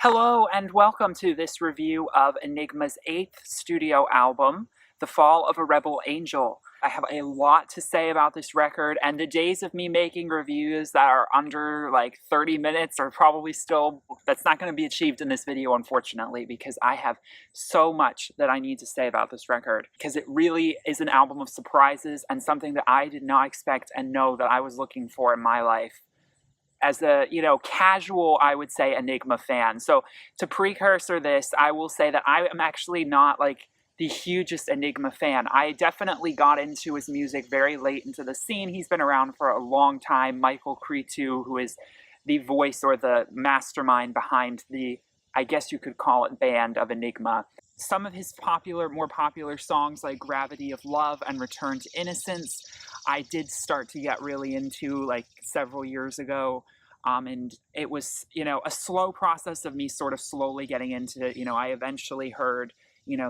Hello and welcome to this review of Enigma's 8th studio album, The Fall of a Rebel Angel. I have a lot to say about this record, and the days of me making reviews that are under like 30 minutes are probably that's not going to be achieved in this video, unfortunately, because I have so much that I need to say about this record, because it really is an album of surprises and something that I did not expect and know that I was looking for in my life as a, casual, I would say, Enigma fan. So to precursor this, I will say that I am actually not like the hugest Enigma fan. I definitely got into his music very late into the scene. He's been around for a long time. Michael Cretu, who is the voice or the mastermind behind the, I guess you could call it, band of Enigma. Some of his more popular songs like Gravity of Love and Return to Innocence, I did start to get really into like several years ago. And it was, a slow process of me sort of slowly getting into it. I eventually heard,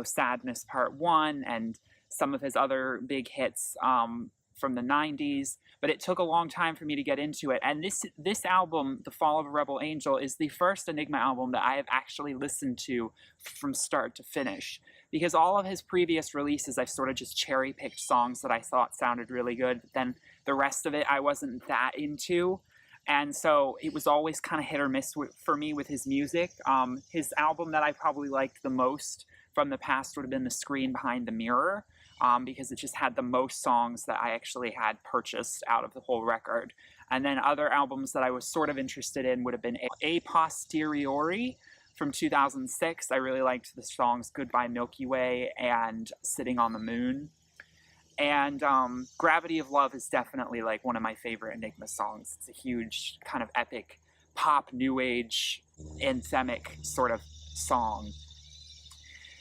Sadness Part 1 and some of his other big hits from the 90s, but it took a long time for me to get into it. And this album, The Fall of a Rebel Angel, is the first Enigma album that I have actually listened to from start to finish. Because all of his previous releases, I've sort of just cherry-picked songs that I thought sounded really good, but then the rest of it I wasn't that into. And so it was always kind of hit or miss for me with his music. His album that I probably liked the most from the past would have been The Screen Behind the Mirror, because it just had the most songs that I actually had purchased out of the whole record. And then other albums that I was sort of interested in would have been A Posteriori from 2006. I really liked the songs Goodbye Milky Way and Sitting on the Moon. And Gravity of Love is definitely like one of my favorite Enigma songs. It's a huge kind of epic pop new age anthemic sort of song.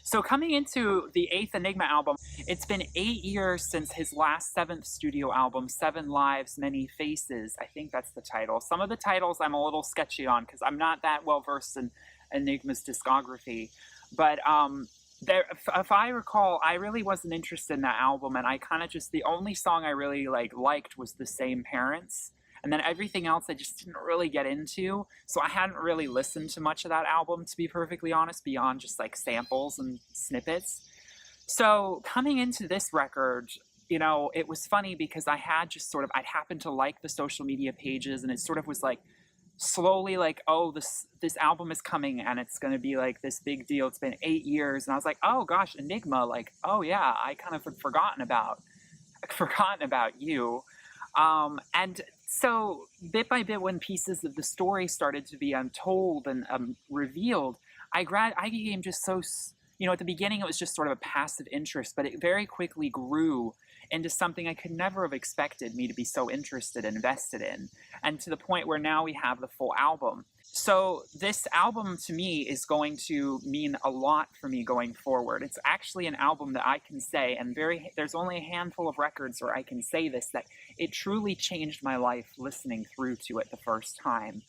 So coming into the 8th Enigma album, it's been 8 years since his last 7th studio album, 7 Lives, Many Faces. I think that's the title. Some of the titles I'm a little sketchy on because I'm not that well versed in Enigma's discography. But if I recall, I really wasn't interested in that album, and I kind of just, the only song I really liked was The Same Parents. And then everything else I just didn't really get into. So I hadn't really listened to much of that album, to be perfectly honest, beyond just like samples and snippets. So coming into this record, it was funny because I'd happened to like the social media pages, and it sort of was like slowly like, oh, this album is coming and it's going to be like this big deal. It's been 8 years. And I was like, oh gosh, Enigma, like, oh yeah, I kind of had forgotten about you. And so bit by bit, when pieces of the story started to be untold and revealed, I became just so, at the beginning it was just sort of a passive interest, but it very quickly grew into something I could never have expected me to be so interested and invested in, and to the point where now we have the full album. So this album to me is going to mean a lot for me going forward. It's actually an album that I can say, and there's only a handful of records where I can say this, that it truly changed my life listening through to it the first time.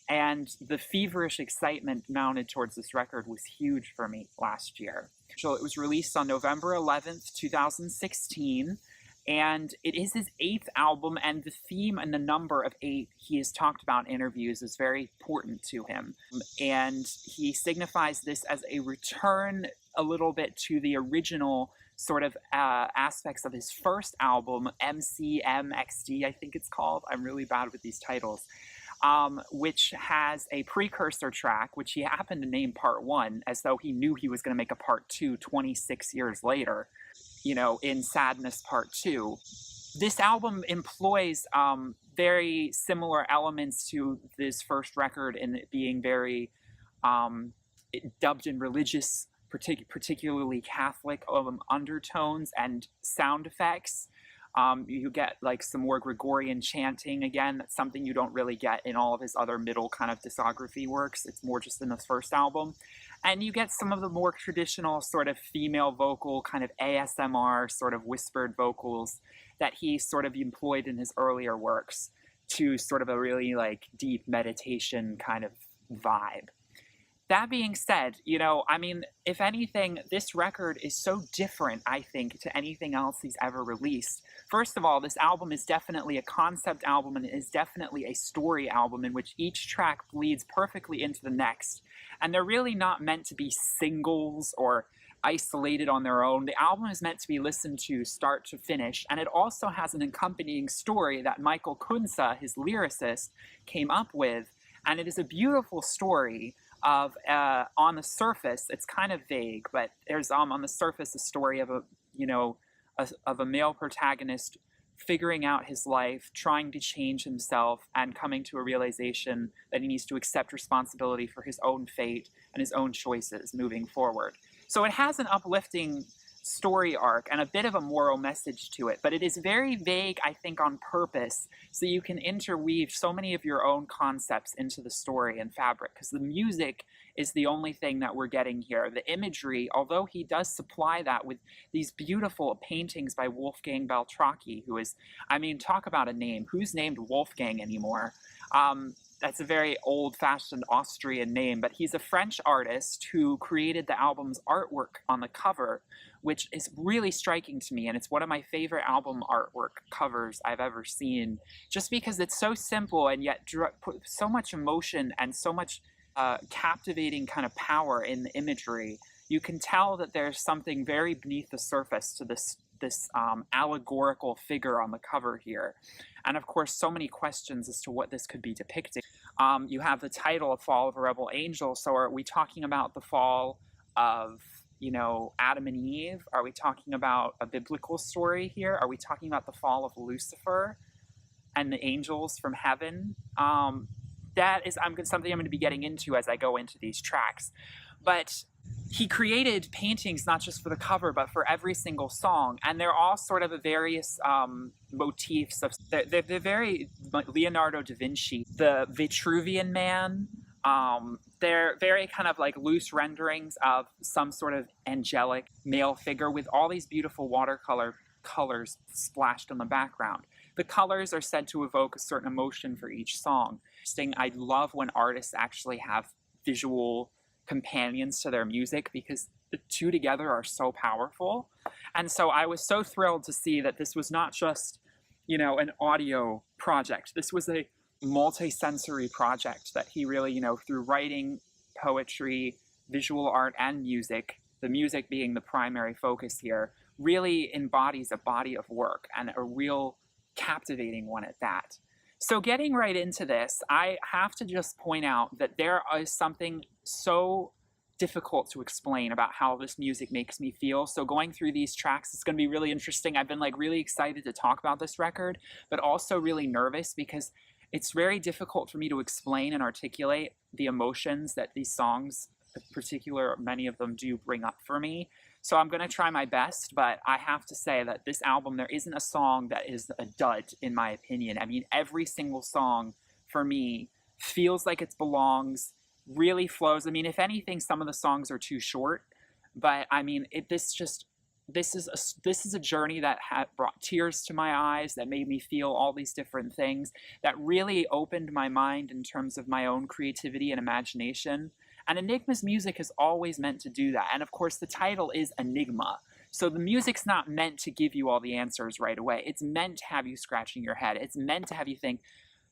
And the feverish excitement mounted towards this record was huge for me last year. So it was released on November 11th, 2016, and it is his 8th album, and the theme and the number of 8 he has talked about in interviews is very important to him. And he signifies this as a return a little bit to the original sort of aspects of his first album, MCMXD, I think it's called. I'm really bad with these titles. Which has a precursor track, which he happened to name Part 1, as though he knew he was going to make a Part 2 26 years later, in Sadness Part 2. This album employs very similar elements to this first record, in it being very dubbed in religious, particularly Catholic undertones and sound effects. You get like some more Gregorian chanting. Again, that's something you don't really get in all of his other middle kind of discography works. It's more just in this first album. And you get some of the more traditional sort of female vocal, kind of ASMR sort of whispered vocals that he sort of employed in his earlier works to sort of a really like deep meditation kind of vibe. That being said, I mean, if anything, this record is so different, I think, to anything else he's ever released. First of all, this album is definitely a concept album and it is definitely a story album in which each track bleeds perfectly into the next. And they're really not meant to be singles or isolated on their own. The album is meant to be listened to start to finish, and it also has an accompanying story that Michael Cretu, his lyricist, came up with. And it is a beautiful story of, on the surface, it's kind of vague, but there's on the surface a story of a male protagonist figuring out his life, trying to change himself, and coming to a realization that he needs to accept responsibility for his own fate and his own choices moving forward. So it has an uplifting story arc and a bit of a moral message to it, but it is very vague, I think, on purpose, so you can interweave so many of your own concepts into the story and fabric, because the music is the only thing that we're getting here. The imagery, although he does supply that with these beautiful paintings by Wolfgang Beltracchi, who is, I mean, talk about a name. Who's named Wolfgang anymore? That's a very old-fashioned Austrian name, but he's a French artist who created the album's artwork on the cover, which is really striking to me, and it's one of my favorite album artwork covers I've ever seen, just because it's so simple and yet put so much emotion and so much captivating kind of power in the imagery. You can tell that there's something very beneath the surface to this allegorical figure on the cover here. And of course, so many questions as to what this could be depicting. You have the title, of Fall of a Rebel Angel. So are we talking about the fall of, Adam and Eve? Are we talking about a biblical story here? Are we talking about the fall of Lucifer and the angels from heaven? That is something I'm going to be getting into as I go into these tracks. But he created paintings not just for the cover, but for every single song. And they're all sort of various motifs of, they're very Leonardo da Vinci, the Vitruvian Man. They're very kind of like loose renderings of some sort of angelic male figure with all these beautiful watercolor colors splashed on the background. The colors are said to evoke a certain emotion for each song. I love when artists actually have visual companions to their music, because the two together are so powerful. And so I was so thrilled to see that this was not just, an audio project. This was a multi-sensory project that he really, through writing, poetry, visual art, and music, the music being the primary focus here, really embodies a body of work, and a real captivating one at that. So getting right into this, I have to just point out that there is something so difficult to explain about how this music makes me feel. So going through these tracks, it's going to be really interesting. I've been really excited to talk about this record, but also really nervous because it's very difficult for me to explain and articulate the emotions that these songs, in particular, many of them do bring up for me. So I'm going to try my best, but I have to say that this album, there isn't a song that is a dud, in my opinion. I mean, every single song, for me, feels like it belongs, really flows. I mean, if anything, some of the songs are too short, but I mean, this is a journey that brought tears to my eyes, that made me feel all these different things, that really opened my mind in terms of my own creativity and imagination. And Enigma's music is always meant to do that. And of course, the title is Enigma. So the music's not meant to give you all the answers right away. It's meant to have you scratching your head. It's meant to have you think,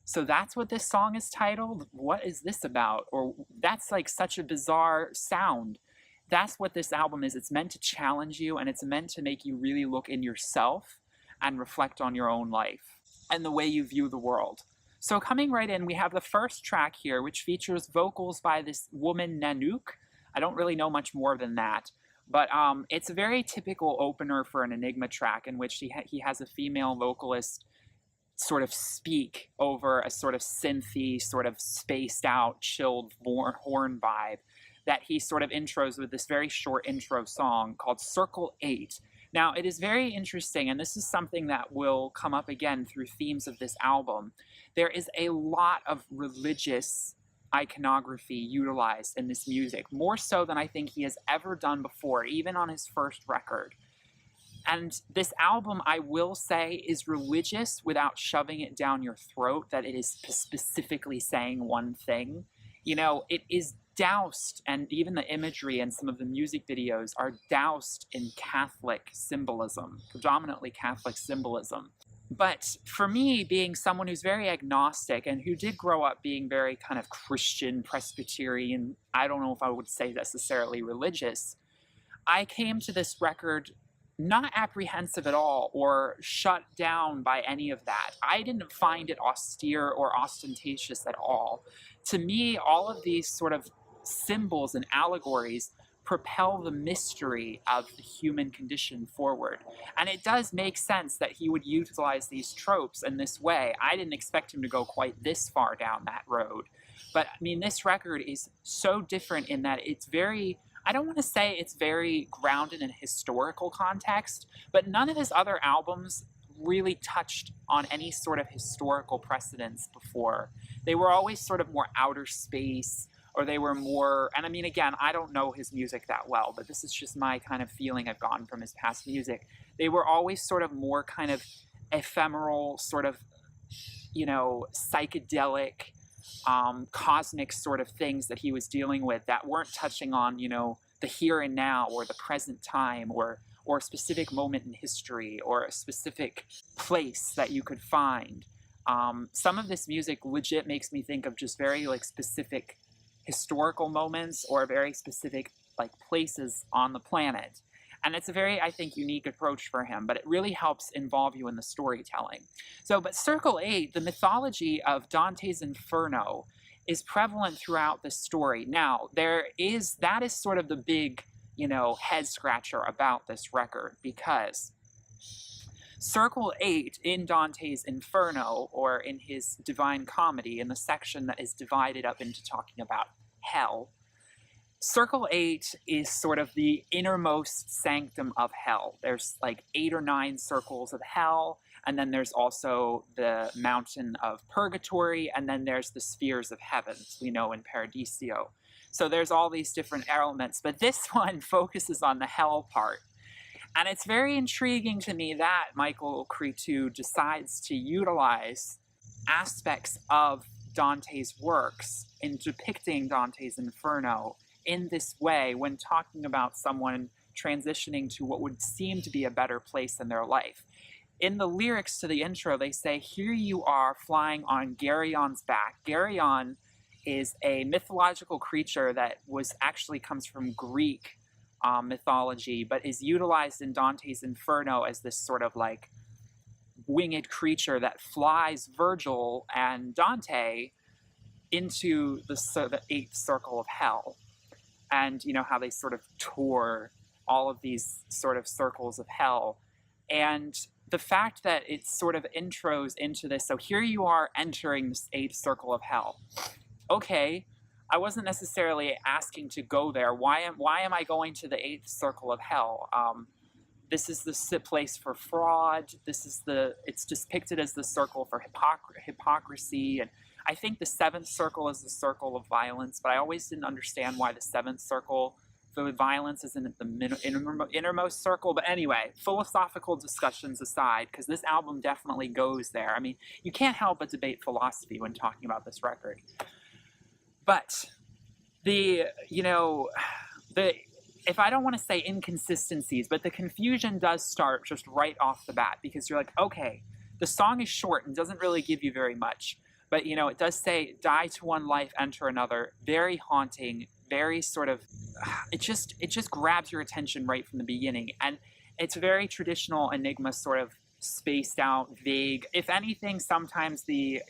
so that's what this song is titled? What is this about? Or that's like such a bizarre sound. That's what this album is. It's meant to challenge you, and it's meant to make you really look in yourself and reflect on your own life and the way you view the world. So coming right in, we have the first track here, which features vocals by this woman, Nanook. I don't really know much more than that, but it's a very typical opener for an Enigma track in which he has a female vocalist sort of speak over a sort of synthy, sort of spaced out, chilled horn vibe that he sort of intros with this very short intro song called Circle 8. Now, it is very interesting, and this is something that will come up again through themes of this album. There is a lot of religious iconography utilized in this music, more so than I think he has ever done before, even on his first record. And this album, I will say, is religious without shoving it down your throat, that it is specifically saying one thing. It is doused, and even the imagery and some of the music videos are doused in Catholic symbolism, predominantly Catholic symbolism. But for me, being someone who's very agnostic and who did grow up being very kind of Christian, Presbyterian, I don't know if I would say necessarily religious, I came to this record not apprehensive at all or shut down by any of that. I didn't find it austere or ostentatious at all. To me, all of these sort of symbols and allegories propel the mystery of the human condition forward. And it does make sense that he would utilize these tropes in this way. I didn't expect him to go quite this far down that road. But I mean, this record is so different in that it's very, I don't want to say it's very grounded in historical context, but none of his other albums really touched on any sort of historical precedents before. They were always sort of more outer space, or they were more, and I mean, again, I don't know his music that well, but this is just my kind of feeling I've gotten from his past music. They were always sort of more kind of ephemeral, sort of, you know, psychedelic, cosmic sort of things that he was dealing with that weren't touching on, you know, the here and now or the present time or a specific moment in history or a specific place that you could find. Some of this music legit makes me think of just very like specific historical moments or very specific like places on the planet. And it's a very, I think, unique approach for him, but it really helps involve you in the storytelling. So, but Circle 8, the mythology of Dante's Inferno is prevalent throughout the story. Now, that is sort of the big, you know, head scratcher about this record, because Circle 8 in Dante's Inferno, or in his Divine Comedy, in the section that is divided up into talking about hell, Circle 8 is sort of the innermost sanctum of hell. There's like 8 or 9 circles of hell, and then there's also the mountain of purgatory, and then there's the spheres of heaven, we know in Paradiso. So there's all these different elements, but this one focuses on the hell part. And it's very intriguing to me that Michael Cretu decides to utilize aspects of Dante's works in depicting Dante's Inferno in this way when talking about someone transitioning to what would seem to be a better place in their life. In the lyrics to the intro, they say, "Here you are flying on Gerion's back." Gerion is a mythological creature that comes from Greek mythology, but is utilized in Dante's Inferno as this sort of like winged creature that flies Virgil and Dante into the 8th circle of hell. And you know how they sort of tour all of these sort of circles of hell. And the fact that it sort of intros into this, so here you are entering this 8th circle of hell. Okay, I wasn't necessarily asking to go there. Why am I going to the 8th circle of hell? This is the place for fraud. It's depicted as the circle for hypocrisy. And I think the 7th circle is the circle of violence, but I always didn't understand why the 7th circle for violence isn't at the innermost circle. But anyway, philosophical discussions aside, because this album definitely goes there. I mean, you can't help but debate philosophy when talking about this record. But if I don't want to say inconsistencies, but the confusion does start just right off the bat, because you're like, okay, the song is short and doesn't really give you very much. But, you know, it does say, die to one life, enter another. Very haunting, very sort of, it just grabs your attention right from the beginning. And it's very traditional Enigma, sort of spaced out, vague. If anything, sometimes the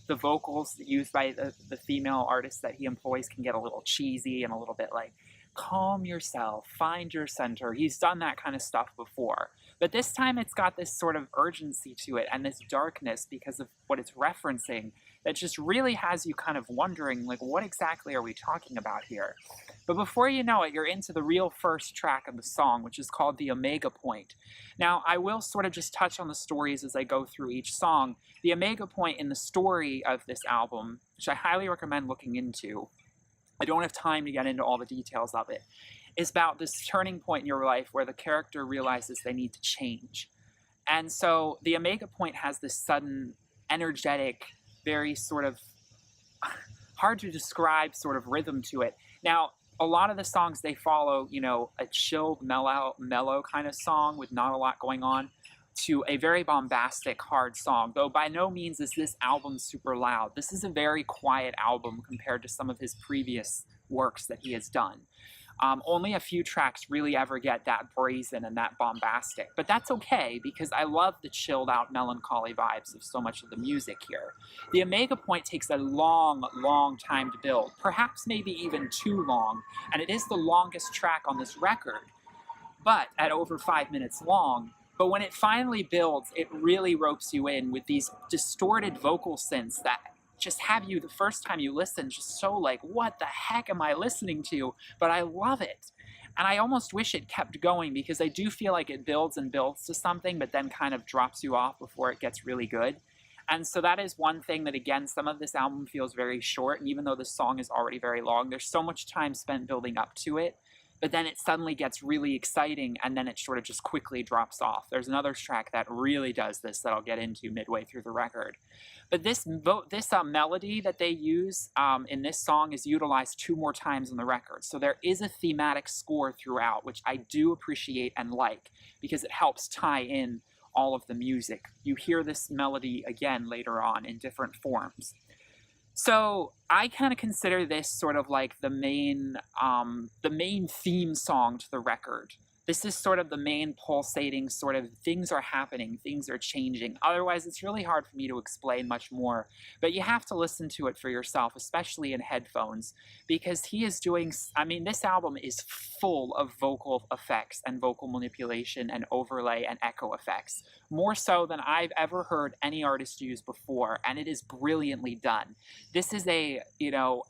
vocals used by the female artists that he employs can get a little cheesy and a little bit like, calm yourself, find your center. He's done that kind of stuff before. But this time it's got this sort of urgency to it and this darkness because of what it's referencing that just really has you kind of wondering, like, what exactly are we talking about here? But before you know it, you're into the real first track of the song, which is called The Omega Point. Now, I will sort of just touch on the stories as I go through each song. The Omega Point in the story of this album, which I highly recommend looking into, I don't have time to get into all the details of it, is about this turning point in your life where the character realizes they need to change. And so the Omega Point has this sudden, energetic, very sort of hard to describe sort of rhythm to it. Now, a lot of the songs, they follow, a chilled, mellow kind of song with not a lot going on, to a very bombastic, hard song, though by no means is this album super loud. This is a very quiet album compared to some of his previous works that he has done. Only a few tracks really ever get that brazen and that bombastic, but that's okay because I love the chilled out melancholy vibes of so much of the music here. The Omega Point takes a long time to build, perhaps maybe even too long, and it is the longest track on this record, but at over 5 minutes long. But when it finally builds, it really ropes you in with these distorted vocal synths that just have you, the first time you listen, just so like, what the heck am I listening to? But I love it. And I almost wish it kept going because I do feel like it builds and builds to something, but then kind of drops you off before it gets really good. And so that is one thing that, again, some of this album feels very short. And even though the song is already very long, there's so much time spent building up to it. But then it suddenly gets really exciting, and then it sort of just quickly drops off. There's another track that really does this that I'll get into midway through the record. But this melody that they use in this song is utilized 2 more times in the record. So there is a thematic score throughout, which I do appreciate and like, because it helps tie in all of the music. You hear this melody again later on in different forms. So I kind of consider this sort of like the main theme song to the record. This is sort of the main pulsating sort of things are happening, things are changing. Otherwise, it's really hard for me to explain much more. But you have to listen to it for yourself, especially in headphones, because he is doing, this album is full of vocal effects and vocal manipulation and overlay and echo effects, more so than I've ever heard any artist use before, and it is brilliantly done. This is a,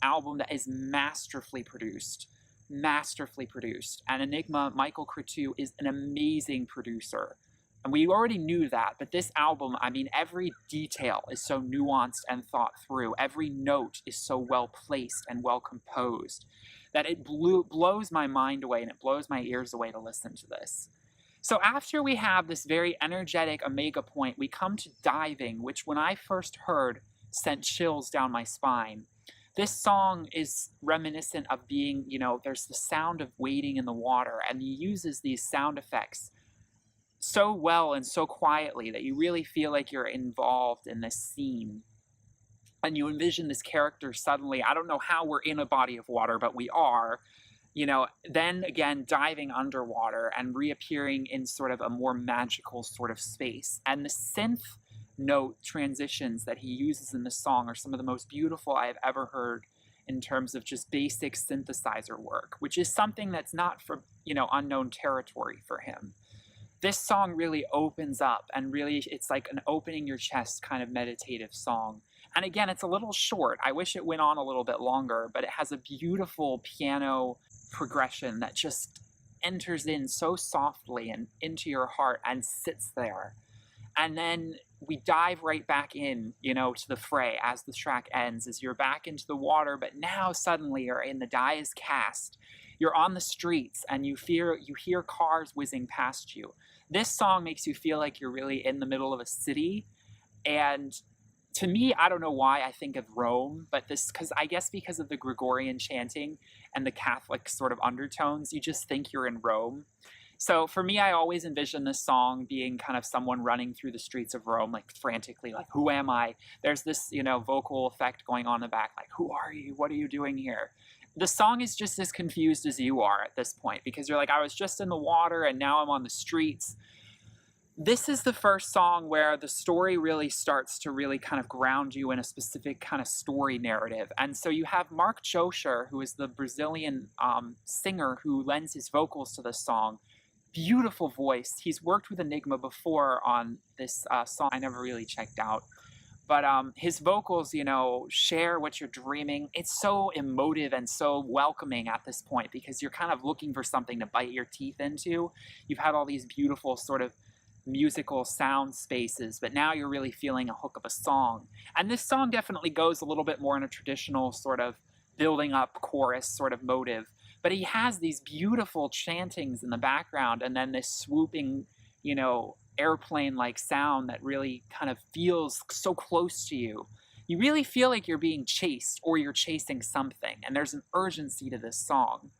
album that is masterfully produced. And Enigma, Michael Cretu, is an amazing producer. And we already knew that, but this album, every detail is so nuanced and thought through. Every note is so well placed and well composed that it blows my mind away and it blows my ears away to listen to this. So after we have this very energetic Omega Point, we come to Diving, which when I first heard sent chills down my spine. This song is reminiscent of being, there's the sound of wading in the water, and he uses these sound effects so well and so quietly that you really feel like you're involved in this scene. And you envision this character suddenly, I don't know how we're in a body of water, but we are, then again diving underwater and reappearing in sort of a more magical sort of space. And the synth note transitions that he uses in the song are some of the most beautiful I have ever heard in terms of just basic synthesizer work, which is something that's not for, unknown territory for him. This song really opens up, and really it's like an opening your chest kind of meditative song. And again, it's a little short. I wish it went on a little bit longer, but it has a beautiful piano progression that just enters in so softly and into your heart and sits there. And then we dive right back in, to the fray as the track ends, as you're back into the water, but now suddenly you're in the die is cast. You're on the streets and you hear cars whizzing past you. This song makes you feel like you're really in the middle of a city. And to me, I don't know why I think of Rome, but because of the Gregorian chanting and the Catholic sort of undertones, you just think you're in Rome. So for me, I always envision this song being kind of someone running through the streets of Rome, like frantically, like, who am I? There's this, vocal effect going on in the back, like, who are you? What are you doing here? The song is just as confused as you are at this point, because you're like, I was just in the water and now I'm on the streets. This is the first song where the story really starts to really kind of ground you in a specific kind of story narrative. And so you have Mark Josher, who is the Brazilian singer who lends his vocals to this song. Beautiful voice. He's worked with Enigma before on this song I never really checked out. But his vocals, share what you're dreaming. It's so emotive and so welcoming at this point because you're kind of looking for something to bite your teeth into. You've had all these beautiful sort of musical sound spaces, but now you're really feeling a hook of a song. And this song definitely goes a little bit more in a traditional sort of building up chorus sort of motive. But he has these beautiful chantings in the background and then this swooping, airplane-like sound that really kind of feels so close to you you really feel like you're being chased or you're chasing something, and there's an urgency to this song.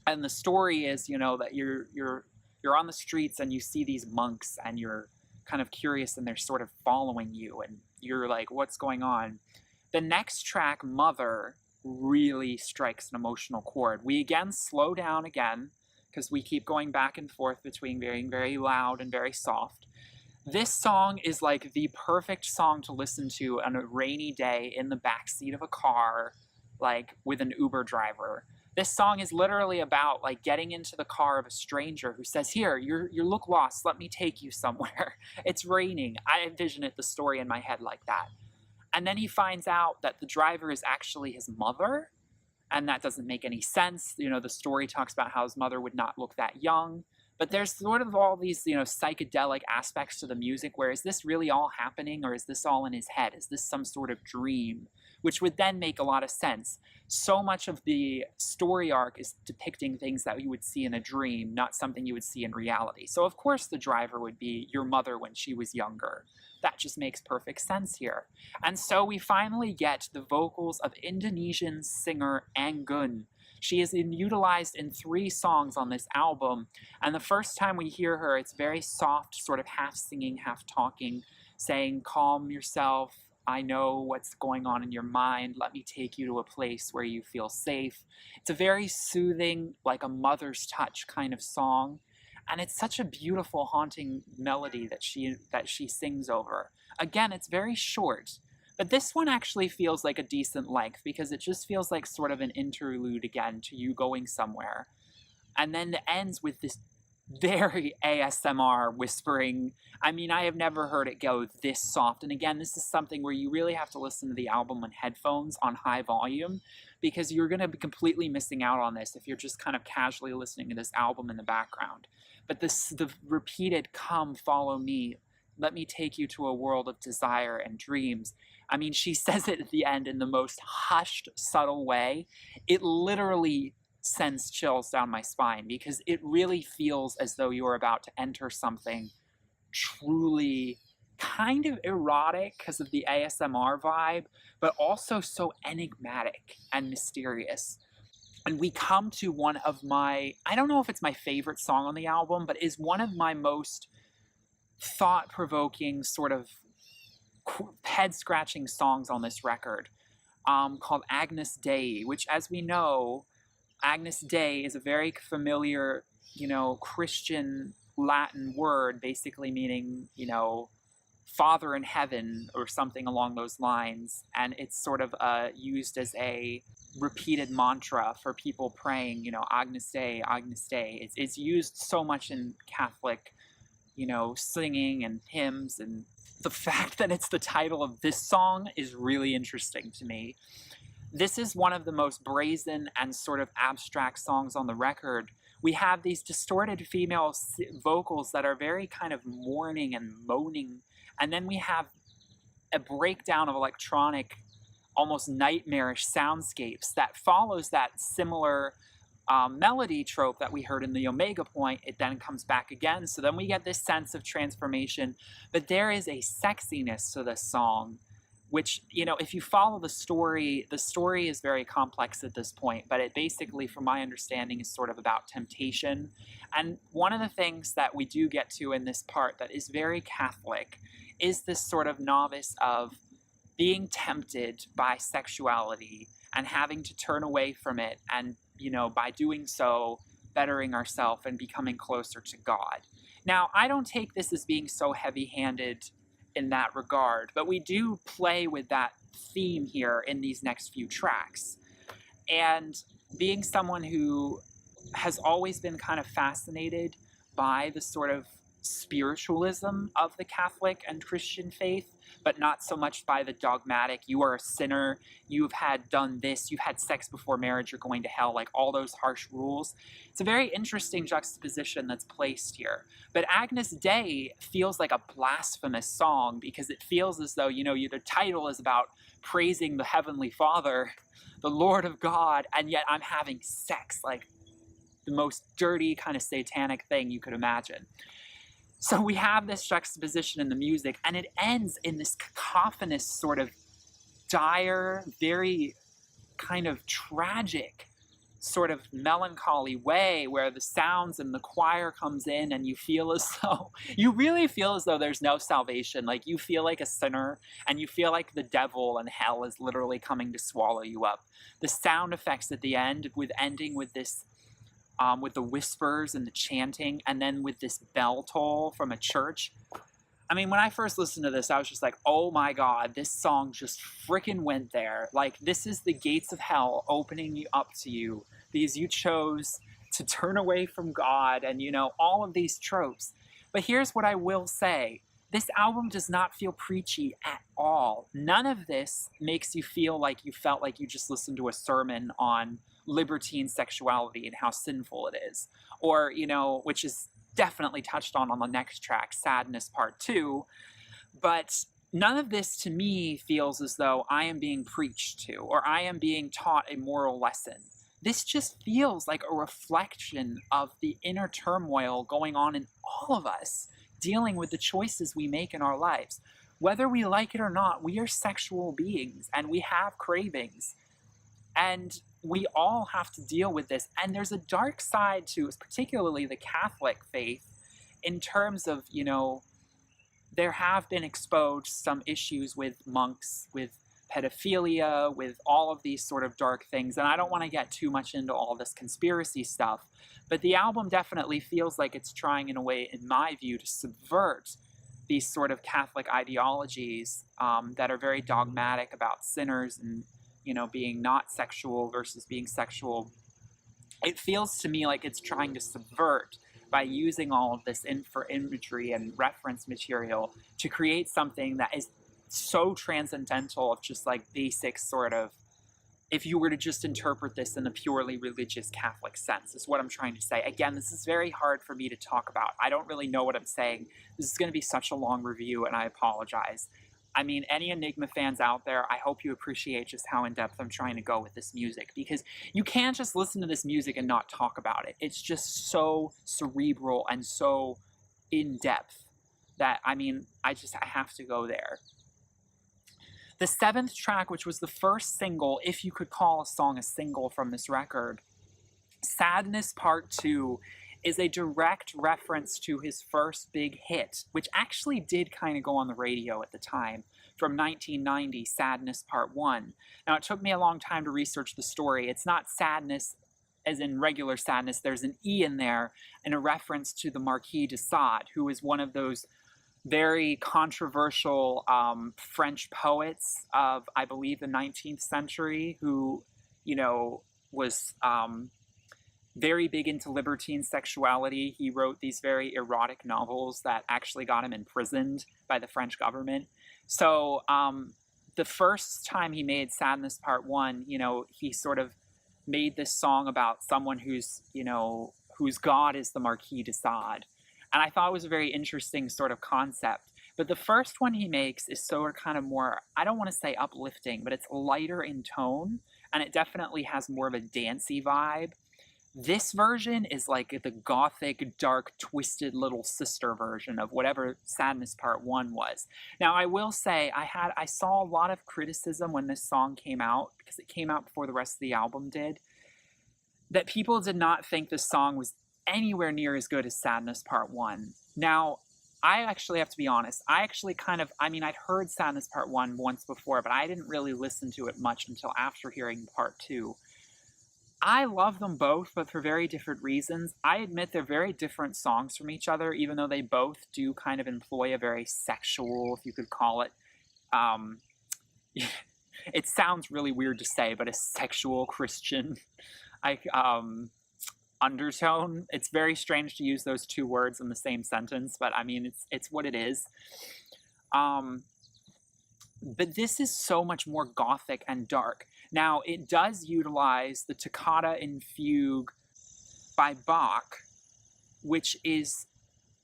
And the story is, that you're on the streets and you see these monks and you're kind of curious and they're sort of following you and you're like, what's going on? The next track, Mother, really strikes an emotional chord. We again slow down again because we keep going back and forth between being very loud and very soft. This song is like the perfect song to listen to on a rainy day in the backseat of a car, like with an Uber driver. This song is literally about like getting into the car of a stranger who says, "Here, you look lost. Let me take you somewhere. It's raining." I envision the story in my head like that. And then he finds out that the driver is actually his mother, and that doesn't make any sense. The story talks about how his mother would not look that young. But there's sort of all these, psychedelic aspects to the music where is this really all happening, or is this all in his head? Is this some sort of dream? Which would then make a lot of sense. So much of the story arc is depicting things that you would see in a dream, not something you would see in reality. So of course the driver would be your mother when she was younger. That just makes perfect sense here. And so we finally get the vocals of Indonesian singer Anggun. She is utilized in 3 songs on this album, and the first time we hear her, it's very soft, sort of half singing, half talking, saying, "Calm yourself, I know what's going on in your mind, let me take you to a place where you feel safe." It's a very soothing, like a mother's touch kind of song, and it's such a beautiful, haunting melody that she sings over. Again, it's very short. But this one actually feels like a decent length because it just feels like sort of an interlude again to you going somewhere. And then it ends with this very ASMR whispering. I mean, I have never heard it go this soft. And again, this is something where you really have to listen to the album on headphones on high volume because you're going to be completely missing out on this if you're just kind of casually listening to this album in the background. But the repeated "come, follow me, let me take you to a world of desire and dreams." I mean, she says it at the end in the most hushed, subtle way. It literally sends chills down my spine because it really feels as though you're about to enter something truly kind of erotic because of the ASMR vibe, but also so enigmatic and mysterious. And we come to one of my, I don't know if it's my favorite song on the album, but is one of my most thought-provoking sort of head-scratching songs on this record, called Agnus Dei, which, as we know, Agnus Dei is a very familiar, Christian Latin word, basically meaning, Father in heaven or something along those lines. And it's sort of used as a repeated mantra for people praying, Agnus Dei, Agnus Dei. It's used so much in Catholic, singing and hymns, and the fact that it's the title of this song is really interesting to me. This is one of the most brazen and sort of abstract songs on the record. We have these distorted female vocals that are very kind of mourning and moaning, and then we have a breakdown of electronic, almost nightmarish soundscapes that follows that similar melody trope that we heard in the Omega Point. It then comes back again, so then we get this sense of transformation, but there is a sexiness to this song, which, if you follow the story is very complex at this point, but it basically, from my understanding, is sort of about temptation. And one of the things that we do get to in this part that is very Catholic is this sort of novice of being tempted by sexuality and having to turn away from it, and by doing so, bettering ourselves and becoming closer to God. Now, I don't take this as being so heavy-handed in that regard, but we do play with that theme here in these next few tracks. And being someone who has always been kind of fascinated by the sort of spiritualism of the Catholic and Christian faith, but not so much by the dogmatic, you are a sinner, you've done this, you've had sex before marriage, you're going to hell, like all those harsh rules. It's a very interesting juxtaposition that's placed here. But Agnus Dei feels like a blasphemous song because it feels as though, the title is about praising the Heavenly Father, the Lord of God, and yet I'm having sex, like the most dirty kind of satanic thing you could imagine. So we have this juxtaposition in the music, and it ends in this cacophonous sort of dire, very kind of tragic sort of melancholy way where the sounds and the choir comes in and you feel as though you really feel as though there's no salvation. Like you feel like a sinner and you feel like the devil and hell is literally coming to swallow you up. The sound effects at the end, with ending with this with the whispers and the chanting, and then with this bell toll from a church. I mean, when I first listened to this, I was just like, oh my God, this song just freaking went there. Like, this is the gates of hell opening you up to you because you chose to turn away from God and, you know, all of these tropes. But here's what I will say. This album does not feel preachy at all. None of this makes you feel like you felt like you just listened to a sermon on libertine sexuality and how sinful it is. Or, you know, which is definitely touched on the next track, Sadness Part 2. But none of this to me feels as though I am being preached to or I am being taught a moral lesson. This just feels like a reflection of the inner turmoil going on in all of us, dealing with the choices we make in our lives. Whether we like it or not, we are sexual beings and we have cravings. And we all have to deal with this. And there's a dark side to, particularly the Catholic faith, in terms of, you know, there have been exposed some issues with monks, with pedophilia, with all of these sort of dark things. And I don't want to get too much into all this conspiracy stuff, but the album definitely feels like it's trying, in a way, in my view, to subvert these sort of Catholic ideologies that are very dogmatic about sinners and, you know, being not sexual versus being sexual. It feels to me like it's trying to subvert by using all of this imagery and reference material to create something that is so transcendental of just like basic sort of, if you were to just interpret this in a purely religious Catholic sense, is what I'm trying to say. Again, this is very hard for me to talk about. I don't really know what I'm saying. This is going to be such a long review, and I apologize. I mean, any Enigma fans out there, I hope you appreciate just how in-depth I'm trying to go with this music, because you can't just listen to this music and not talk about it. It's just so cerebral and so in-depth that, I mean, I have to go there. The 7th track, which was the first single, if you could call a song a single from this record, Sadness Part 2, is a direct reference to his first big hit, which actually did kind of go on the radio at the time, from 1990, Sadness Part 1. Now, it took me a long time to research the story. It's not sadness as in regular sadness. There's an E in there, and a reference to the Marquis de Sade, who is one of those very controversial French poets of, I believe, the 19th century, who, you know, was very big into libertine sexuality. He wrote these very erotic novels that actually got him imprisoned by the French government. So the first time he made Sadness Part 1, you know, he sort of made this song about someone who's, you know, whose god is the Marquis de Sade. And I thought it was a very interesting sort of concept. But the first one he makes is sort of kind of more, I don't want to say uplifting, but it's lighter in tone, and it definitely has more of a dancey vibe. This version is like the gothic, dark, twisted little sister version of whatever Sadness Part 1 was. Now, I will say, I saw a lot of criticism when this song came out, because it came out before the rest of the album did, that people did not think this song was anywhere near as good as Sadness Part 1. Now, I actually have to be honest. I actually I'd heard Sadness Part 1 once before, but I didn't really listen to it much until after hearing Part 2. I love them both, but for very different reasons. I admit they're very different songs from each other, even though they both do kind of employ a very sexual, if you could call it, it sounds really weird to say, but a sexual Christian undertone. It's very strange to use those two words in the same sentence, but I mean, it's what it is. But this is so much more gothic and dark. Now, it does utilize the Toccata in Fugue by Bach, which is,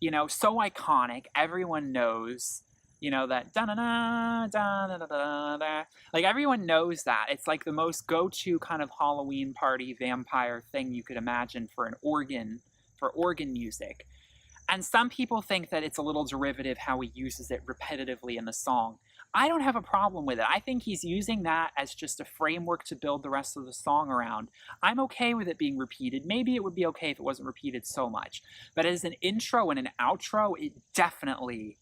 you know, so iconic. Everyone knows, you know, that da-na-na, da-da-da-da-da. Like, everyone knows that. It's like the most go-to kind of Halloween party vampire thing you could imagine for organ music. And some people think that it's a little derivative how he uses it repetitively in the song. I don't have a problem with it. I think he's using that as just a framework to build the rest of the song around. I'm okay with it being repeated. Maybe it would be okay if it wasn't repeated so much. But as an intro and an outro, it definitely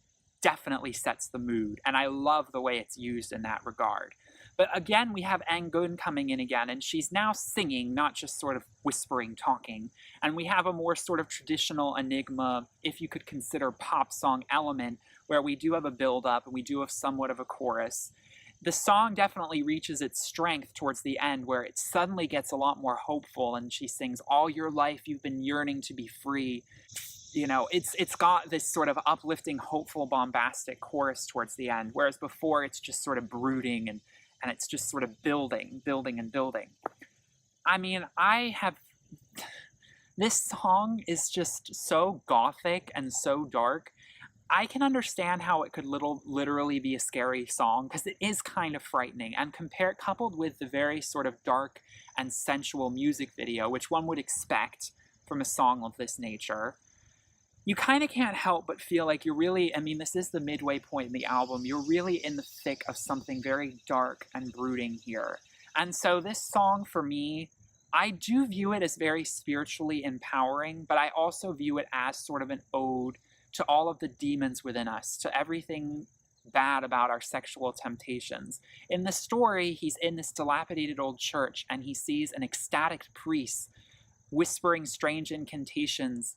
sets the mood. And I love the way it's used in that regard. But again, we have Angun coming in again, and she's now singing, not just sort of whispering, talking. And we have a more sort of traditional Enigma, if you could consider pop song element, where we do have a build-up and we do have somewhat of a chorus. The song definitely reaches its strength towards the end, where it suddenly gets a lot more hopeful, and she sings, "All your life you've been yearning to be free." You know, it's got this sort of uplifting, hopeful, bombastic chorus towards the end, whereas before it's just sort of brooding and it's just sort of building. I mean, this song is just so gothic and so dark. I can understand how it could literally be a scary song, because it is kind of frightening, and coupled with the very sort of dark and sensual music video, which one would expect from a song of this nature. You kind of can't help but feel like you're really, I mean, this is the midway point in the album, you're really in the thick of something very dark and brooding here. And so this song, for me, I do view it as very spiritually empowering, but I also view it as sort of an ode to all of the demons within us, to everything bad about our sexual temptations. In the story, he's in this dilapidated old church, and he sees an ecstatic priest whispering strange incantations.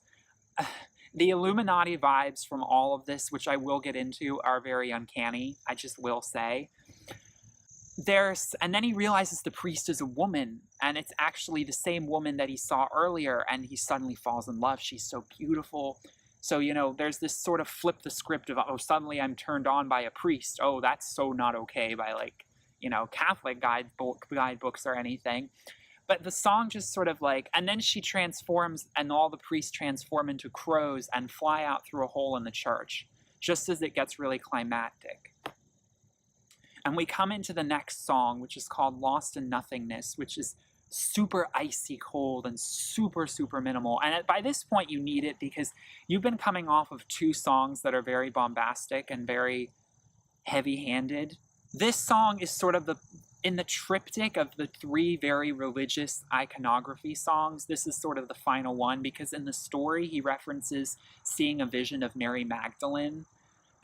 The Illuminati vibes from all of this, which I will get into, are very uncanny, I just will say. And then he realizes the priest is a woman, and it's actually the same woman that he saw earlier, and he suddenly falls in love. She's so beautiful. So, you know, there's this sort of flip the script of, oh, suddenly I'm turned on by a priest. Oh, that's so not okay by, like, you know, Catholic guidebooks or anything. But the song just sort of like, and then she transforms, and all the priests transform into crows and fly out through a hole in the church, just as it gets really climactic. And we come into the next song, which is called Lost in Nothingness, which is super icy cold and super minimal. And by this point, you need it, because you've been coming off of 2 songs that are very bombastic and very heavy-handed. This song is sort of in the triptych of the 3 very religious iconography songs. This is sort of the final one, because in the story he references seeing a vision of Mary Magdalene.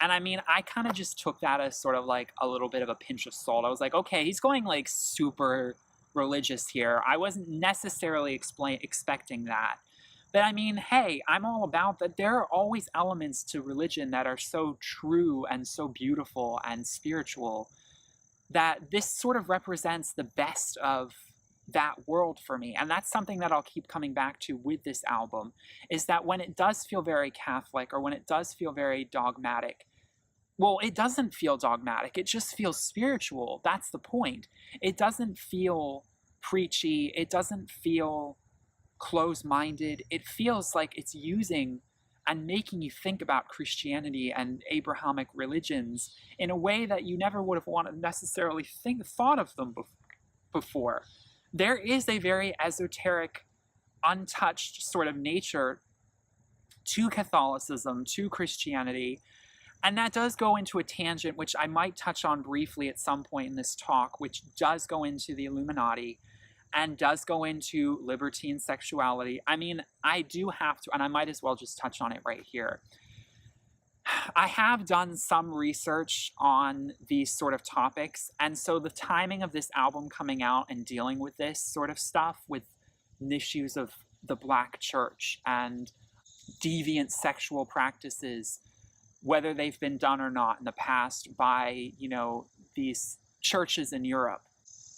And I mean, I kind of just took that as sort of like a little bit of a pinch of salt. I was like, okay, he's going like super religious here. I wasn't necessarily expecting that. But I mean, hey, I'm all about that. There are always elements to religion that are so true and so beautiful and spiritual, that this sort of represents the best of that world for me. And that's something that I'll keep coming back to with this album, is that when it does feel very Catholic, or when it does feel very dogmatic, well, it doesn't feel dogmatic. It just feels spiritual. That's the point. It doesn't feel preachy. It doesn't feel close-minded. It feels like it's using and making you think about Christianity and Abrahamic religions in a way that you never would have necessarily thought of them before. There is a very esoteric, untouched sort of nature to Catholicism, to Christianity, and that does go into a tangent, which I might touch on briefly at some point in this talk, which does go into the Illuminati and does go into libertine sexuality. I mean, I do have to, and I might as well just touch on it right here. I have done some research on these sort of topics, and so the timing of this album coming out and dealing with this sort of stuff, with issues of the Black church and deviant sexual practices, whether they've been done or not in the past by, you know, these churches in Europe,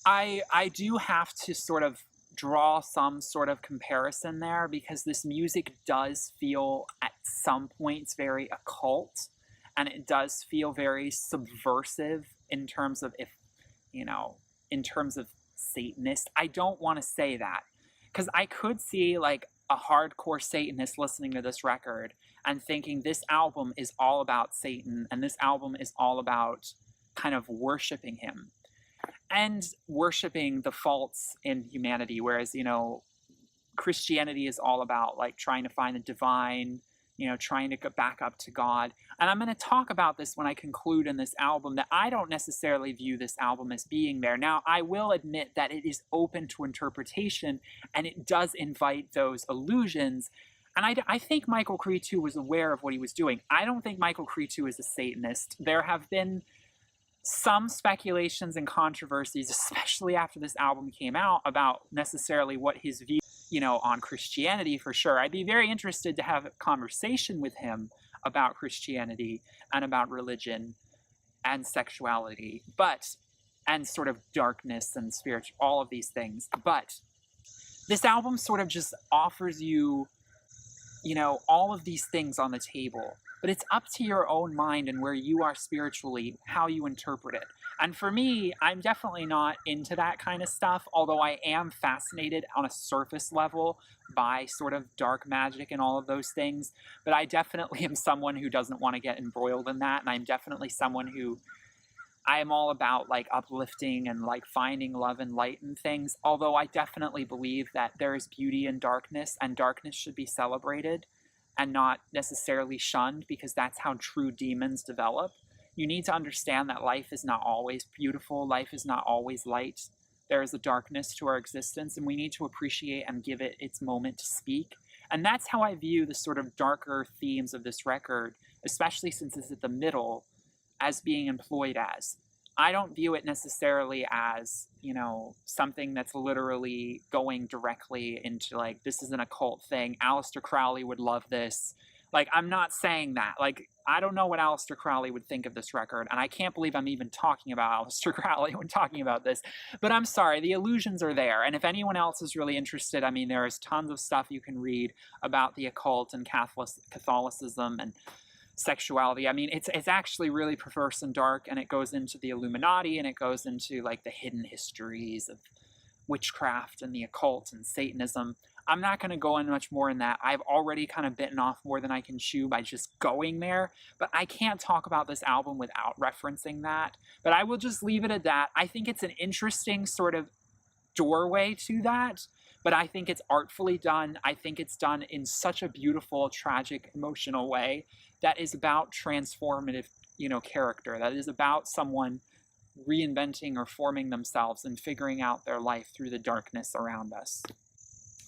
I do have to sort of draw some sort of comparison there, because this music does feel at some points very occult, and it does feel very subversive in terms of, if, you know, in terms of Satanist. I don't want to say that, because I could see like a hardcore Satanist listening to this record and thinking this album is all about Satan, and this album is all about kind of worshiping him and worshiping the faults in humanity, whereas, you know, Christianity is all about like trying to find the divine, trying to get back up to God. And I'm going to talk about this when I conclude in this album, that I don't necessarily view this album as being there. Now, I will admit that it is open to interpretation, and it does invite those illusions. And I think Michael Cretu was aware of what he was doing. I don't think Michael Cretu is a Satanist. There have been some speculations and controversies, especially after this album came out, about necessarily what his view, on Christianity for sure. I'd be very interested to have a conversation with him about Christianity and about religion and sexuality, and sort of darkness and spiritual, all of these things. But this album sort of just offers you, all of these things on the table. But it's up to your own mind and where you are spiritually, how you interpret it. And for me, I'm definitely not into that kind of stuff, although I am fascinated on a surface level by sort of dark magic and all of those things. But I definitely am someone who doesn't want to get embroiled in that. And I'm definitely someone who, I am all about like uplifting and like finding love and light and things. Although I definitely believe that there is beauty in darkness, and darkness should be celebrated and not necessarily shunned, because that's how true demons develop. You need to understand that life is not always beautiful. Life is not always light. There is a darkness to our existence, and we need to appreciate and give it its moment to speak. And that's how I view the sort of darker themes of this record, especially since it's at the middle, as being employed as. I don't view it necessarily as, something that's literally going directly into like, this is an occult thing. Aleister Crowley would love this. Like, I'm not saying that. Like, I don't know what Aleister Crowley would think of this record, and I can't believe I'm even talking about Aleister Crowley when talking about this. But I'm sorry, the illusions are there. And if anyone else is really interested, I mean, there is tons of stuff you can read about the occult and Catholicism and sexuality. I mean, it's actually really perverse and dark, and it goes into the Illuminati, and it goes into like the hidden histories of witchcraft and the occult and Satanism. I'm not going to go in much more in that. I've already kind of bitten off more than I can chew by just going there, but I can't talk about this album without referencing that. But I will just leave it at that. I think it's an interesting sort of doorway to that, but I think it's artfully done. I think it's done in such a beautiful, tragic, emotional way that is about transformative, character. That is about someone reinventing or forming themselves and figuring out their life through the darkness around us.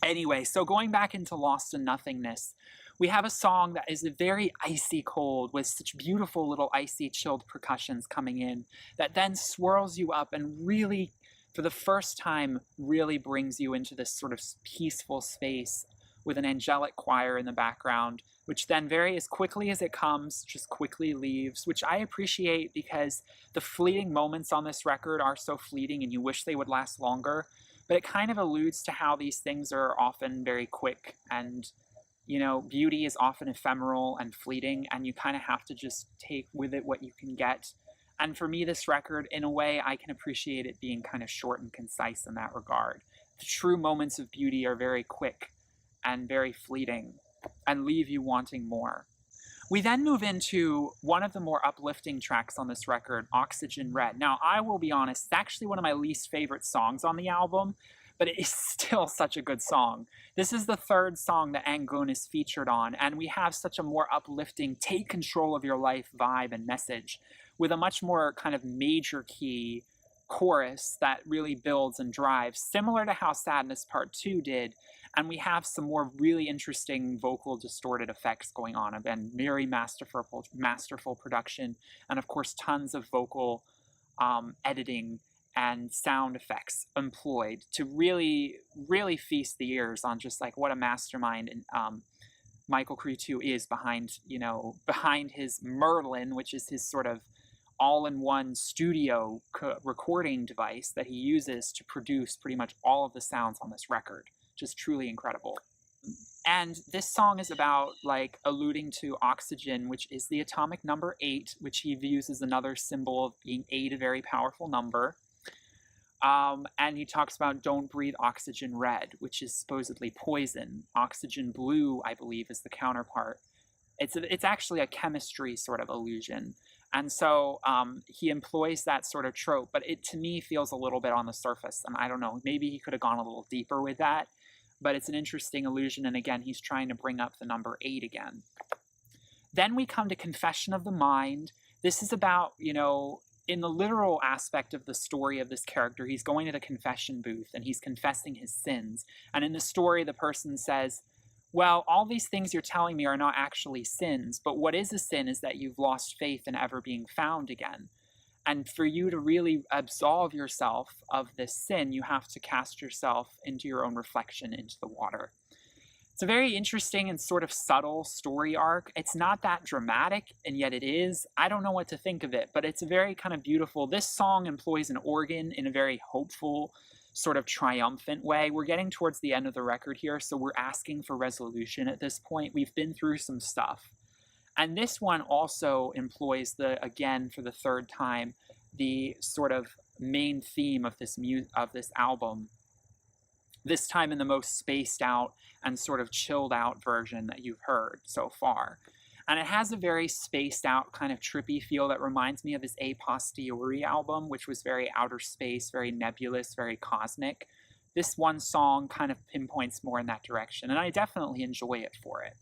Anyway, so going back into Lost in Nothingness, we have a song that is very icy cold with such beautiful little icy chilled percussions coming in that then swirls you up and really, for the first time, really brings you into this sort of peaceful space with an angelic choir in the background, which then very as quickly as it comes, just quickly leaves, which I appreciate because the fleeting moments on this record are so fleeting and you wish they would last longer. But it kind of alludes to how these things are often very quick, and, beauty is often ephemeral and fleeting, and you kind of have to just take with it what you can get. And for me, this record, in a way, I can appreciate it being kind of short and concise in that regard. The true moments of beauty are very quick and very fleeting and leave you wanting more. We then move into one of the more uplifting tracks on this record, Oxygen Red. Now, I will be honest, it's actually one of my least favorite songs on the album, but it is still such a good song. This is the third song that Angun is featured on, and we have such a more uplifting, take control of your life vibe and message, with a much more kind of major key chorus that really builds and drives, similar to how Sadness Part 2 did. And we have some more really interesting vocal distorted effects going on. Again, very masterful production, and of course tons of vocal editing and sound effects employed to really, really feast the ears on just like what a mastermind Michael Cretu is behind his Merlin, which is his sort of all-in-one studio recording device that he uses to produce pretty much all of the sounds on this record. Just truly incredible. And this song is about like alluding to oxygen, which is the atomic number 8, which he views as another symbol of being 8, a very powerful number. And he talks about don't breathe oxygen red, which is supposedly poison. Oxygen blue, I believe, is the counterpart. It's actually a chemistry sort of illusion. And so he employs that sort of trope, but it to me feels a little bit on the surface. And I don't know, maybe he could have gone a little deeper with that, but it's an interesting illusion. And again, he's trying to bring up the number 8 again. Then we come to Confession of the Mind. This is about, in the literal aspect of the story of this character, he's going to the confession booth and he's confessing his sins. And in the story, the person says, well, all these things you're telling me are not actually sins, but what is a sin is that you've lost faith in ever being found again. And for you to really absolve yourself of this sin, you have to cast yourself into your own reflection into the water. It's a very interesting and sort of subtle story arc. It's not that dramatic, and yet it is. I don't know what to think of it, but it's a very kind of beautiful. This song employs an organ in a very hopeful, sort of triumphant way. We're getting towards the end of the record here, so we're asking for resolution at this point. We've been through some stuff. And this one also employs again, for the third time, the sort of main theme of this album. This time in the most spaced out and sort of chilled out version that you've heard so far. And it has a very spaced out kind of trippy feel that reminds me of his A Posteriori album, which was very outer space, very nebulous, very cosmic. This one song kind of pinpoints more in that direction, and I definitely enjoy it for it.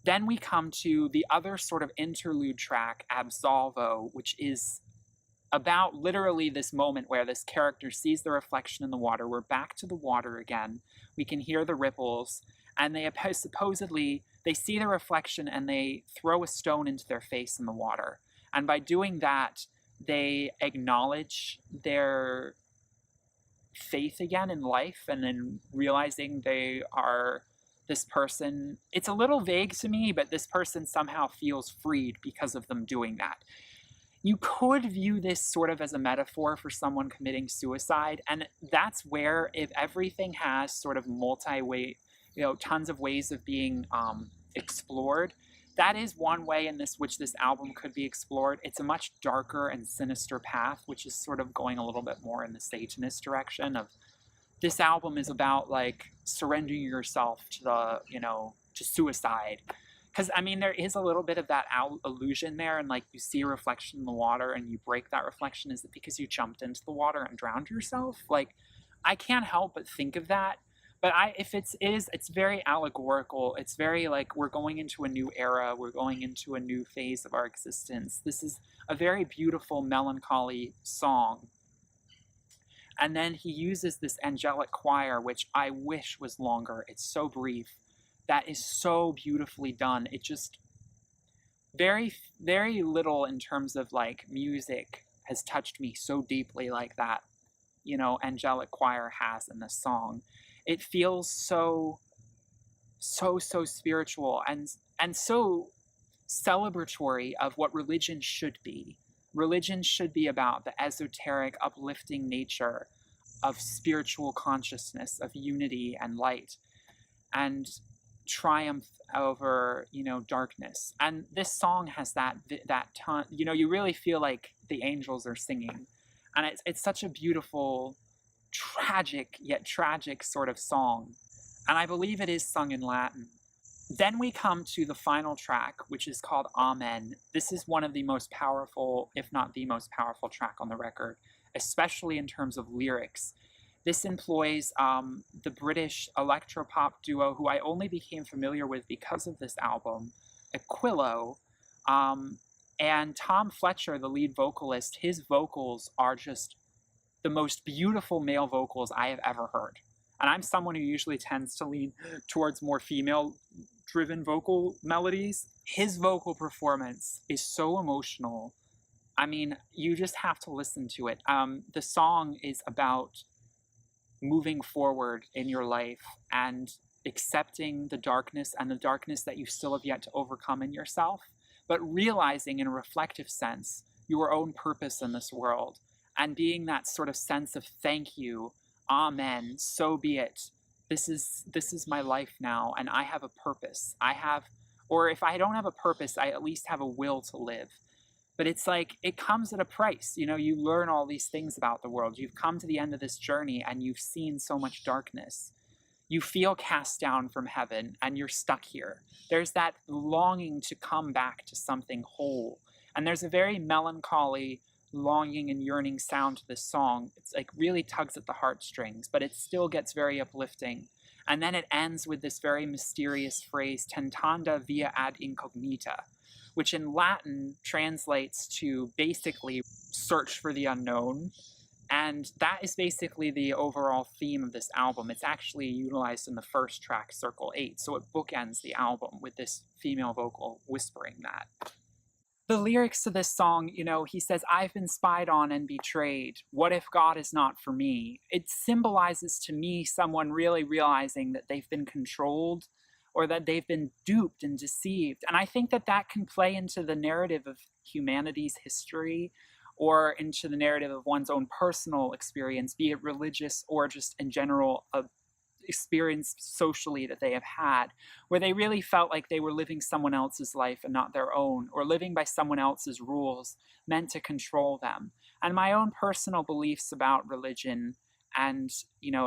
Then we come to the other sort of interlude track, Absolvo, which is about literally this moment where this character sees the reflection in the water. We're back to the water again. We can hear the ripples, and they supposedly, they see the reflection and they throw a stone into their face in the water. And by doing that, they acknowledge their faith again in life, and then realizing they are this person. It's a little vague to me, but this person somehow feels freed because of them doing that. You could view this sort of as a metaphor for someone committing suicide, and that's where, if everything has sort of multi-way, tons of ways of being explored, that is one way in which this album could be explored. It's a much darker and sinister path, which is sort of going a little bit more in the Satanist direction of, this album is about like surrendering yourself to to suicide. Because, I mean, there is a little bit of that illusion there, and like you see a reflection in the water and you break that reflection. Is it because you jumped into the water and drowned yourself? Like, I can't help but think of that. But it's very allegorical. It's very like, we're going into a new era. We're going into a new phase of our existence. This is a very beautiful, melancholy song. And then he uses this angelic choir, which I wish was longer. It's so brief. That is so beautifully done. It just, very, very little in terms of like music has touched me so deeply like that, angelic choir has in this song. It feels so spiritual and so celebratory of what religion should be. Religion should be about the esoteric, uplifting nature of spiritual consciousness, of unity and light, and triumph over, darkness. And this song has that ton. You really feel like the angels are singing, and it's such a beautiful, tragic yet tragic sort of song. And I believe it is sung in Latin. Then we come to the final track, which is called Amen. This is one of the most powerful, if not the most powerful track on the record, especially in terms of lyrics. This employs the British electropop duo, who I only became familiar with because of this album, Aquilo, and Tom Fletcher, the lead vocalist. His vocals are just the most beautiful male vocals I have ever heard. And I'm someone who usually tends to lean towards more female-driven vocal melodies. His vocal performance is so emotional. I mean, you just have to listen to it. The song is about moving forward in your life and accepting the darkness and the darkness that you still have yet to overcome in yourself, but realizing in a reflective sense your own purpose in this world, and being that sort of sense of thank you, amen, so be it. This is my life now, and I have a purpose. Or if I don't have a purpose, I at least have a will to live. But it's like, it comes at a price. You learn all these things about the world. You've come to the end of this journey and you've seen so much darkness. You feel cast down from heaven and you're stuck here. There's that longing to come back to something whole. And there's a very melancholy, longing and yearning sound to this song. It's like really tugs at the heartstrings, but it still gets very uplifting. And then it ends with this very mysterious phrase, tentanda via ad incognita, which in Latin translates to basically search for the unknown. And that is basically the overall theme of this album. It's actually utilized in the first track, Circle 8, so it bookends the album with this female vocal whispering that. The lyrics to this song, he says, "I've been spied on and betrayed. What if God is not for me?" It symbolizes to me someone really realizing that they've been controlled or that they've been duped and deceived. And I think that that can play into the narrative of humanity's history or into the narrative of one's own personal experience, be it religious or just in general experience socially that they have had, where they really felt like they were living someone else's life and not their own, or living by someone else's rules meant to control them. And my own personal beliefs about religion, and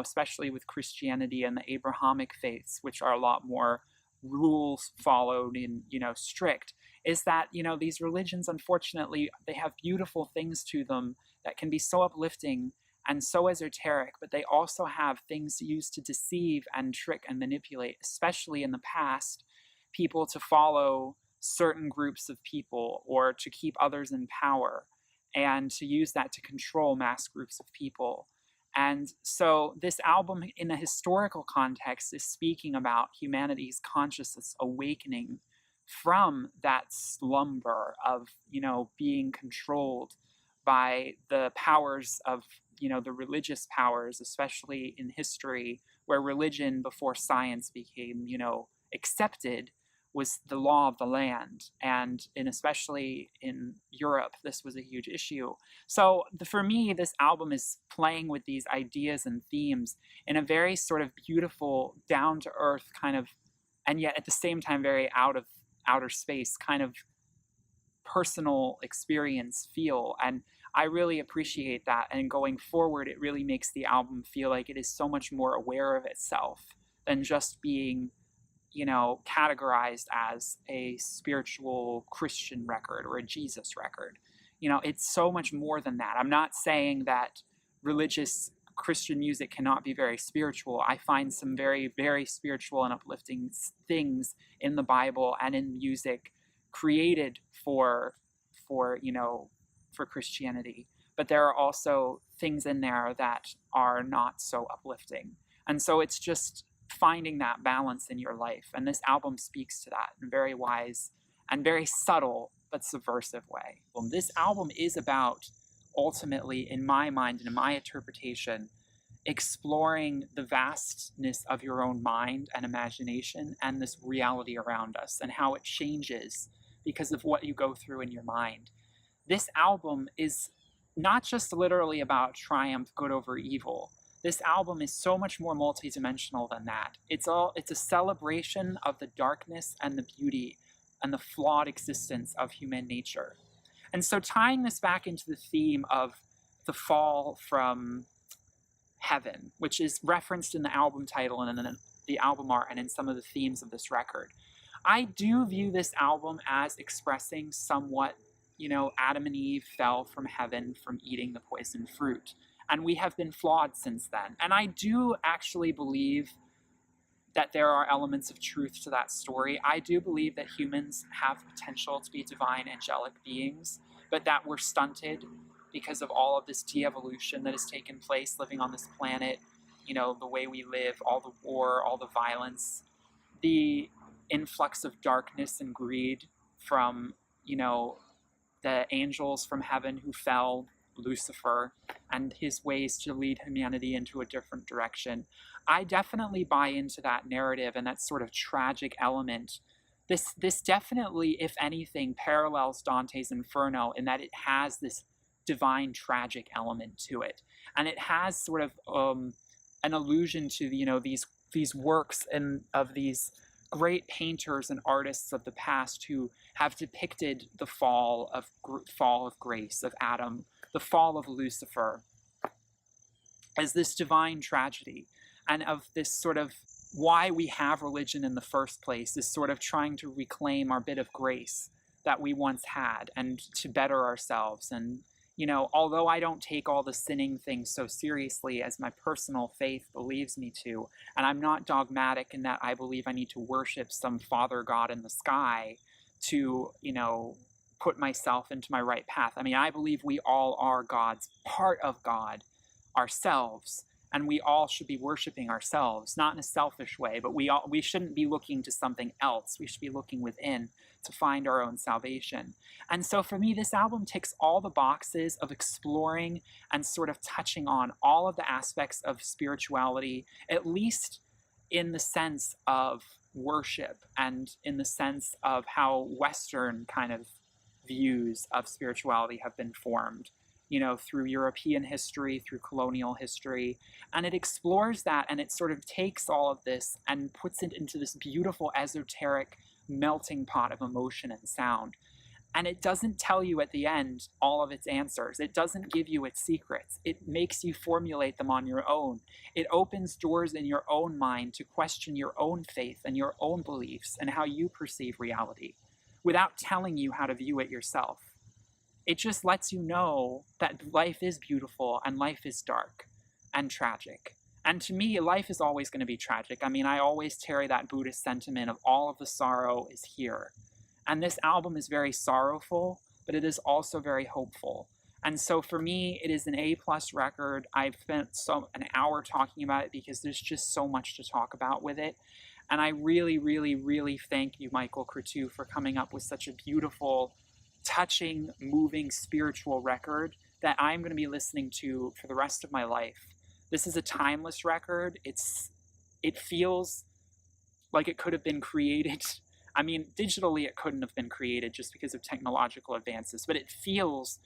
especially with Christianity and the Abrahamic faiths, which are a lot more rules followed and strict, is that these religions, unfortunately, they have beautiful things to them that can be so uplifting and so esoteric, but they also have things used to deceive and trick and manipulate, especially in the past, people to follow certain groups of people or to keep others in power and to use that to control mass groups of people. And so this album, in a historical context, is speaking about humanity's consciousness awakening from that slumber of, being controlled by the powers of, the religious powers, especially in history, where religion before science became, accepted, was the law of the land. And especially in Europe, this was a huge issue. So for me, this album is playing with these ideas and themes in a very sort of beautiful, down-to-earth kind of, and yet at the same time very out of outer space kind of personal experience feel. And I really appreciate that. And going forward, it really makes the album feel like it is so much more aware of itself than just being, categorized as a spiritual Christian record or a Jesus record. It's so much more than that. I'm not saying that religious Christian music cannot be very spiritual. I find some very, very spiritual and uplifting things in the Bible and in music created for Christianity. But there are also things in there that are not so uplifting. And so it's just finding that balance in your life. And this album speaks to that in a very wise and very subtle but subversive way. This album is about, ultimately, in my mind and in my interpretation, exploring the vastness of your own mind and imagination and this reality around us and how it changes because of what you go through in your mind. This album is not just literally about triumph, good over evil. This album is so much more multidimensional than that. It's a celebration of the darkness and the beauty and the flawed existence of human nature. And so tying this back into the theme of the fall from heaven, which is referenced in the album title and in the album art and in some of the themes of this record, I do view this album as expressing somewhat, Adam and Eve fell from heaven from eating the poisoned fruit. And we have been flawed since then. And I do actually believe that there are elements of truth to that story. I do believe that humans have potential to be divine angelic beings, but that we're stunted because of all of this de-evolution that has taken place living on this planet, the way we live, all the war, all the violence, the influx of darkness and greed from, the angels from heaven who fell, Lucifer, and his ways to lead humanity into a different direction. I definitely buy into that narrative and that sort of tragic element. This definitely, if anything, parallels Dante's Inferno in that it has this divine tragic element to it. And it has sort of an allusion to, these works of these great painters and artists of the past who have depicted the fall of grace, of Adam, the fall of Lucifer, as this divine tragedy, and of this sort of why we have religion in the first place is sort of trying to reclaim our bit of grace that we once had and to better ourselves. And, although I don't take all the sinning things so seriously as my personal faith believes me to, and I'm not dogmatic in that I believe I need to worship some father god in the sky, to, put myself into my right path. I mean, I believe we all are God's, part of God ourselves, and we all should be worshiping ourselves, not in a selfish way, but we shouldn't be looking to something else. We should be looking within to find our own salvation. And so for me, this album ticks all the boxes of exploring and sort of touching on all of the aspects of spirituality, at least in the sense of worship and in the sense of how Western kind of views of spirituality have been formed, through European history, through colonial history. And it explores that, and it sort of takes all of this and puts it into this beautiful esoteric melting pot of emotion and sound. And it doesn't tell you at the end all of its answers. It doesn't give you its secrets. It makes you formulate them on your own. It opens doors in your own mind to question your own faith and your own beliefs and how you perceive reality, without telling you how to view it yourself. It just lets you know that life is beautiful and life is dark and tragic. And to me, life is always going to be tragic. I mean, I always carry that Buddhist sentiment of all of the sorrow is here. And this album is very sorrowful, but it is also very hopeful. And so for me, it is an A+ record. I've spent an hour talking about it because there's just so much to talk about with it. And I really, really, really thank you, Michael Cretu, for coming up with such a beautiful, touching, moving, spiritual record that I'm going to be listening to for the rest of my life. This is a timeless record. It feels like it could have been created. I mean, digitally it couldn't have been created just because of technological advances, but it feels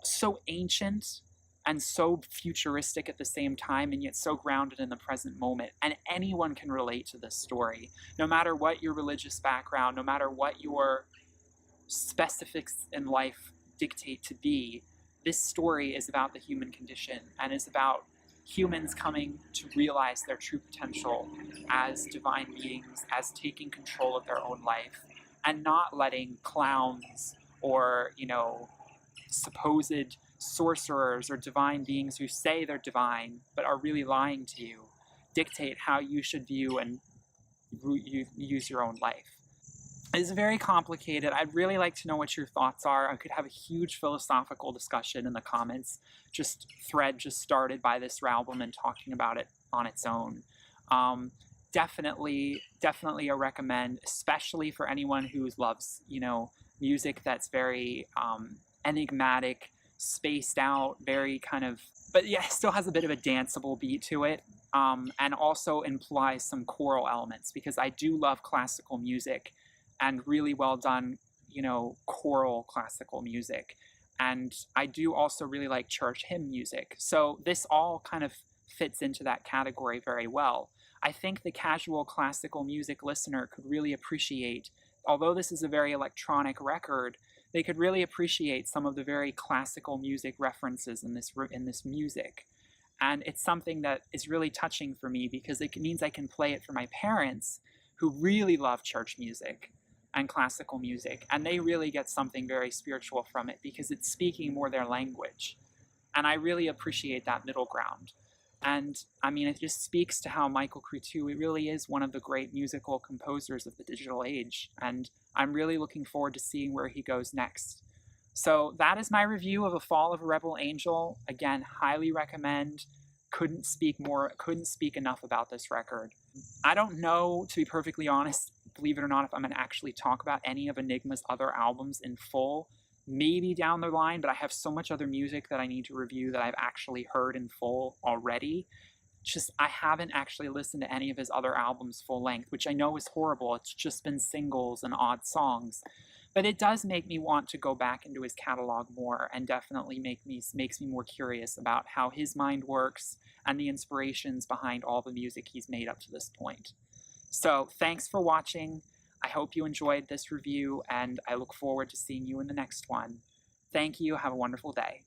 so ancient and so futuristic at the same time, and yet so grounded in the present moment. And anyone can relate to this story, no matter what your religious background, no matter what your specifics in life dictate to be. This story is about the human condition and is about humans coming to realize their true potential as divine beings, as taking control of their own life, and not letting clowns or, supposed sorcerers or divine beings who say they're divine but are really lying to you dictate how you should view and use your own life. It's very complicated. I'd really like to know what your thoughts are. I could have a huge philosophical discussion in the comments. Just started by this album and talking about it on its own. Definitely a recommend, especially for anyone who loves, music that's very enigmatic, spaced out, very kind of, but yeah, still has a bit of a danceable beat to it. And also implies some choral elements, because I do love classical music and really well done, choral classical music. And I do also really like church hymn music. So this all kind of fits into that category very well. I think the casual classical music listener could really appreciate, although this is a very electronic record, they could really appreciate some of the very classical music references in this music. And it's something that is really touching for me, because it means I can play it for my parents who really love church music and classical music, and they really get something very spiritual from it because it's speaking more their language. And I really appreciate that middle ground. And I mean, it just speaks to how Michael Cretu really is one of the great musical composers of the digital age, and I'm really looking forward to seeing where he goes next. So that is my review of A Fall of a Rebel Angel. Again, highly recommend. Couldn't speak enough about this record. I don't know, to be perfectly honest, believe it or not, if I'm going to actually talk about any of Enigma's other albums in full. Maybe down the line, but I have so much other music that I need to review that I've actually heard in full already. I haven't actually listened to any of his other albums full length, which I know is horrible. It's just been singles and odd songs. But it does make me want to go back into his catalog more, and definitely makes me more curious about how his mind works and the inspirations behind all the music he's made up to this point. So thanks for watching. I hope you enjoyed this review, and I look forward to seeing you in the next one. Thank you. Have a wonderful day.